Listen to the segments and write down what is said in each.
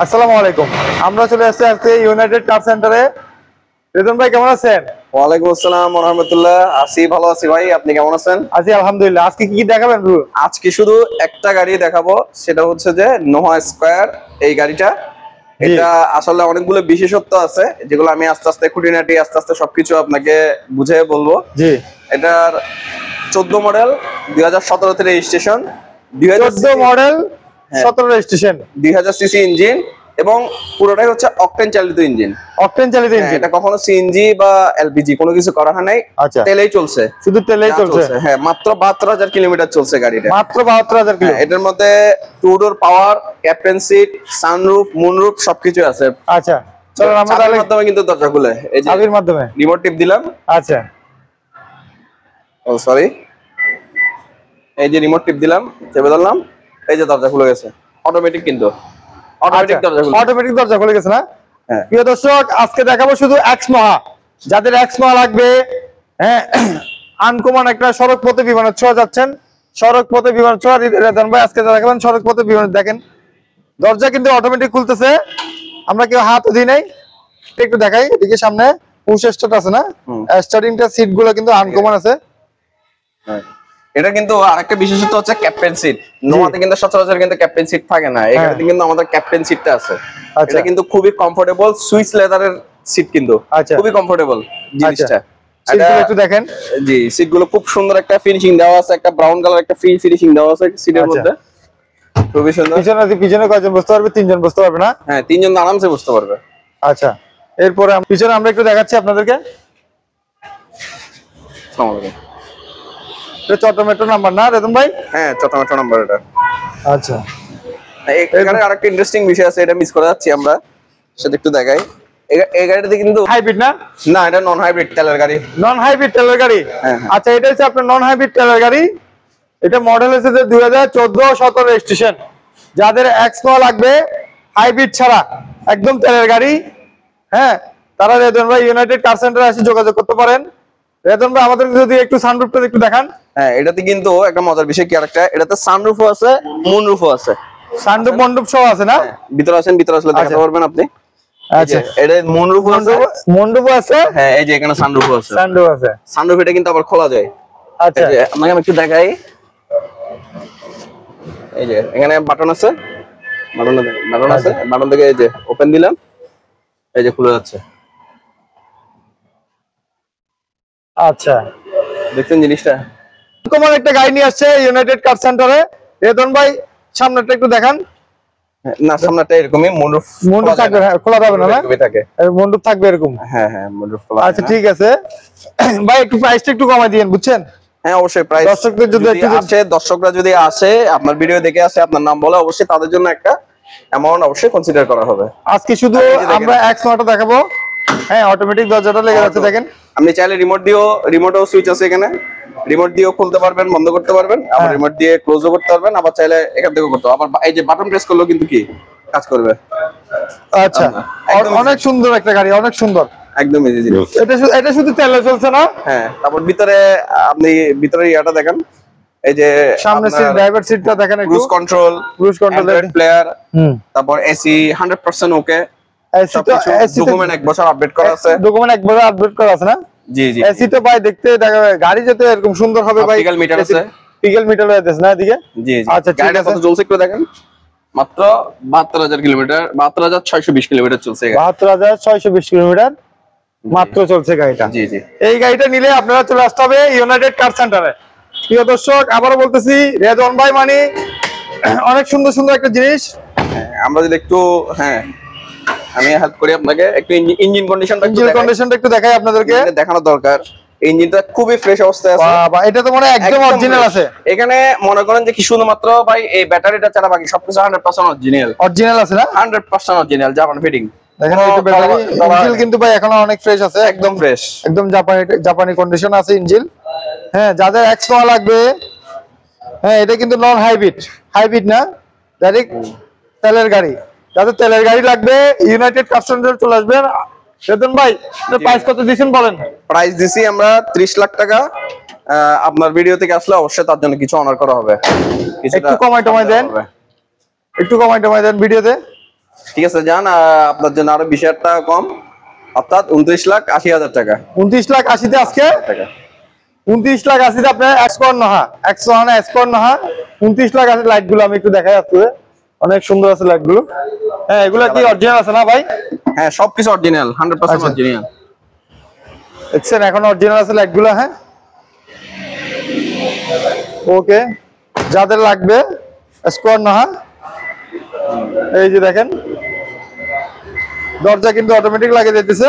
আসসালামু আলাইকুম। আমরা চলে আসছি আজকে ইউনাইটেড কার সেন্টারে। রেজন ভাই কেমন আছেন? ওয়ালাইকুম আসসালাম ওয়া রাহমাতুল্লাহ। আছি, ভালো আছি ভাই, আপনি কেমন আছেন? আছি আলহামদুলিল্লাহ। আজকে কি দেখাবেন ব্রো? আজকে শুধু একটা গাড়ি দেখাবো, সেটা হচ্ছে যে নোহা স্কয়ার। এই গাড়িটা এটা আসলে অনেকগুলো বিশেষত্ব আছে, যেগুলো আমি আস্তে আস্তে খুঁটিনাটি আস্তে আস্তে সবকিছু আপনাকে বুঝিয়ে বলবো। জি, এটার 14 মডেল, 2017 তে registration, 14 model, 17 registration, 2000 CC engine এবং পুরোটাই হচ্ছে অকটেন চালিত ইঞ্জিন। অকটেন চালিত ইঞ্জিন। এটা কখনো সিএনজি বা এলপিজি কোনো কিছু করা হয় নাই। আচ্ছা, তেলেই চলছে, শুধু তেলেই চলছে। হ্যাঁ, মাত্র 72,000 কিলোমিটার চলছে গাড়িটা, মাত্র 72,000 কিলো। এটার মধ্যে টু ডোর পাওয়ার, ক্যাপ্টেন সিট, সানরুফ, মুনরুফ সবকিছু আছে। আচ্ছা, চলো আমরা চাবির মাধ্যমে কিন্তু দরজা খুলে, এই যে চাবির মাধ্যমে রিমোট টিপ দিলাম। আচ্ছা, ও সরি, এই যে রিমোট টিপ দিলাম, চেপে ধরলাম, এই যে দরজা খুলে গেছে। অটোমেটিক, কিন্তু অটোমেটিক দরজা খুলে, অটোমেটিক দরজা খুলে গেছে না? হ্যাঁ। প্রিয় দর্শক, আজকে দেখাবো শুধু এক্স মহা। যাদের এক্স মহা লাগবে, হ্যাঁ, আনকমন একটা সড়ক পথে বিমানের ছোঁয়া যাচ্ছেন, সড়ক পথে বিমান ছোঁয়া রেজন ভাই আজকে দেখাবেন। সড়ক পথে বিমান দেখেন, দরজা কিন্তু অটোমেটিক খুলতেছে, আমরা কেউ হাতও দিই নাই। একটু দেখাই, এদিকে সামনে পুশ স্টার্ট আছে না, স্টার্টিংটা সিট গুলো কিন্তু আনকমন আছে। এটা কিন্তু আরেকটা বিশেষত্ব হচ্ছে ক্যাপ্টেন সিট। নোয়াতে কিন্তু সচরাচর কিন্তু ক্যাপ্টেন সিট থাকে না, এখানে কিন্তু আমাদের ক্যাপ্টেন সিটটা আছে। এটা কিন্তু খুবই কমফোর্টেবল, সুইস লেদারের সিট, কিন্তু খুবই কমফোর্টেবল জিনিসটা। সিটগুলো একটু দেখেন। জি, সিটগুলো খুব সুন্দর একটা ফিনিশিং দেওয়া আছে, একটা ব্রাউন কালার একটা ফিনিশিং দেওয়া আছে সিটের মধ্যে, খুবই সুন্দর। পিছনে কয়জন বসতে পারবে? 3 জন বসতে পারবে না? হ্যাঁ, 3 জন আরামসে বসতে পারবে। আচ্ছা, এরপরে পিছনে আমরা একটু দেখাচ্ছি আপনাদেরকে। আসসালামু আলাইকুম। এটা চট্টমেট্রো নাম্বার না রেতন ভাই? হ্যাঁ, চট্টমেট্রো নাম্বার এটা। আচ্ছা, এখানে আরেকটা ইন্টারেস্টিং বিষয় আছে, এটা মিস করে যাচ্ছি আমরা, সেটা একটু দেখাই। এই গাড়িতে কিন্তু হাইব্রিড না? না, এটা নন হাইব্রিড তেলের গাড়ি। নন হাইব্রিড তেলের গাড়ি। আচ্ছা, এটা হচ্ছে আপনার নন হাইব্রিড তেলের গাড়ি। এটা মডেল হচ্ছে 2014-17 রেজিস্ট্রেশন। যাদের এক্সমা লাগবে হাইব্রিড ছাড়া, একদম তেলের গাড়ি, হ্যাঁ, তারা রেতন ভাই ইউনাইটেড কার সেন্টারে এসে যোগাযোগ করতে পারেন। রেতন ভাই আমাদের যদি একটু সানরুফটা একটু দেখান। হ্যাঁ, এটাতে কিন্তু একটা মজার বিষয় কি, আরেকটা, এটাতে সানরুফও আছে, মুনরুফও আছে। সানরুফ মন্ডপ সহ আছে না? ভিতরে আসেন, ভিতরে আসলে দেখাতে পারবেন আপনি। আচ্ছা, এটা মুনরুফও আছে, মন্ডপও আছে। হ্যাঁ, এই যে এখানে সানরুফও আছে। সানরুফ আছে। সানরুফ এটা কিন্তু আবার খোলা যায়। আচ্ছা, আপনাকে আমি একটু দেখাই। এই যে এখানে বাটন আছে, বাটন থেকে এই যে ওপেন দিলাম, এই যে খুলে যাচ্ছে। আচ্ছা, দেখছেন জিনিসটা? তোমার একটা গাড়ি নিয়ে আসছে ইউনাইটেড কার সেন্টারে। রেতন ভাই সামনেটা একটু দেখান। না, সামনেটা এরকমই মুনরুফ থাকবে, খোলা যাবে না? থাকে, মন্ডপ থাকবে এরকম। হ্যাঁ হ্যাঁ, মুনরুফ খোলা। আচ্ছা, ঠিক আছে ভাই, একটু প্রাইসটা একটু কমাই দিয়েন, বুঝছেন? হ্যাঁ, অবশ্যই। প্রাইস দর্শকদের যদি দর্শকরা যদি আসে, আপনার ভিডিও দেখে আসে, আপনার নাম বলে, অবশ্যই তাদের জন্য একটা অ্যামাউন্ট অবশ্যই কনসিডার করা হবে। আজকে শুধু আমরা এক্স মডেল দেখাবো। হ্যাঁ, অটোমেটিক দরজাটা লেগে যাচ্ছে দেখেন। আপনি চাইলে রিমোটও সুইচ আছে এখানে, রিমোট দিয়েও খুলতে পারবেন, বন্ধ করতে পারবেন, আবার রিমোট দিয়ে ক্লোজও করতে পারবেন, আবার চাইলে এখান থেকেও করতে পারবেন। আবার এই যে বাটন প্রেস করলেও কিন্তু কি কাজ করবে। আচ্ছা, অনেক সুন্দর একটা গাড়ি, অনেক সুন্দর, একদম ইজি জিনিস। এটা শুধু তেলে চলছে না? হ্যাঁ, তারপর ভিতরে আপনি ভিতরে ইয়াটা দেখেন, এই যে সামনে সিট, ড্রাইভার সিটটা দেখেন, একটু ক্রুজ কন্ট্রোল, অ্যান্ড্রয়েড প্লেয়ার, তারপর এসি 100% ওকে, ডকুমেন্ট 1 বছর আপডেট করা আছে, ডকুমেন্ট 1 বছর আপডেট করা আছে না? জি জি। এসি তো ভাই দেখতে গাড়ি যেতে এরকম সুন্দর হবে ভাই। পিগল মিটার আছে, পিগল মিটার আছে না এদিকে? জি জি। আচ্ছা, ঠিক আছে। কত চলছে একটু দেখেন। মাত্র 72,000 কিলোমিটার, 72,620 কিলোমিটার চলছে। 72,620 কিলোমিটার মাত্র চলছে গাড়িটা। জি জি। এই গাড়িটা নিলে আপনারা চলে আসতে হবে ইউনাইটেড কার সেন্টারে। প্রিয় দর্শক, আবারও বলতেছি, রেজন ভাই মানে অনেক সুন্দর সুন্দর একটা জিনিস। আমরা যদি একটু, হ্যাঁ, আমি হেল্প করি আপনাকে, একটু ইঞ্জিন কন্ডিশনটা একটু দেখাই আপনাদেরকে, দেখানো দরকার। ইঞ্জিনটা খুবই ফ্রেশ অবস্থায় আছে। বাবা, এটা তো মানে একদম অরিজিনাল আছে। এখানে মনে করেন যে কি শুধুমাত্র ভাই এই ব্যাটারিটা ছাড়া বাকি সবকিছু 100% অরিজিনাল আছে না? 100% অরিজিনাল, জাপান ফিটিং। দেখেন এটা ব্যাটারি, ইঞ্জিন কিন্তু ভাই এখনো অনেক ফ্রেশ আছে, একদম ফ্রেশ, একদম জাপানি কন্ডিশন আছে ইঞ্জিন। হ্যাঁ, যাদের এক্সট্রা লাগবে, হ্যাঁ, এটা কিন্তু নন হাইব্রিড না, ডাইরেক্ট তেলের গাড়ি। যাদের তেলের গাড়ি লাগবে ইউনাইটেড কার সেন্টারে চলে আসবেন। রেতন ভাই, প্রাইস কত দিয়েছেন বলেন? প্রাইস দিছি আমরা 30 লাখ টাকা। আপনার ভিডিও থেকে আসলে অবশ্যই তার জন্য কিছু অনার করা হবে। একটু কমাই টমাই দেন, ভিডিওতে। ঠিক আছে যান, আপনার জন্য আরো 20,000 টাকা কম, অর্থাৎ 29,80,000 টাকা। 29,80,000 আজকে, টাকা 29,80,000 আপনার এক্সকর্ন নহা, এক্সকর্ন এক্সকর্ন নহা 29,80,000 লাইট গুলো আমি একটু দেখাই যাচ্ছে, অনেক সুন্দর আছে লাইট গুলো। হ্যাঁ এগুলা কি অরিজিনাল আছে না ভাই? হ্যাঁ সবকিছু অরিজিনাল, 100% অরিজিনাল। দেখছেন এখন অরিজিনাল আছে লাইট গুলো। হ্যাঁ ওকে, যাদের লাগবে স্কোয়ার নহা, এই যে দেখেন দরজা কিন্তু অটোমেটিক লাগিয়ে দিতেছে।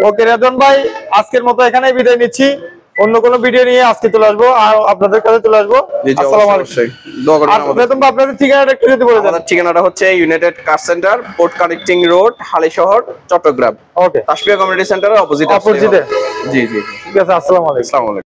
ওকে রেদন ভাই, আজকের মতো এখানেই বিদায় নিচ্ছি, অন্য কোনো ভিডিও নিয়ে আজকে চলে আসবো আর আপনাদের কাছে চলে আসবো। আসসালামু আলাইকুম। দোয়া করবেন আমাদের। রেদন ভাই আপনাদের ঠিকানাটা একটু যদি বলে দেন। আমাদের ঠিকানাটা হচ্ছে united car centre, port connecting road, Halishahar, Chattogram. Okay, Tasfia community সেন্টারের অপোজিটে। অপোজিটে। জি জি, ঠিক আছে, আসসালামু আলাইকুম। আসসালামু আলাইকুম।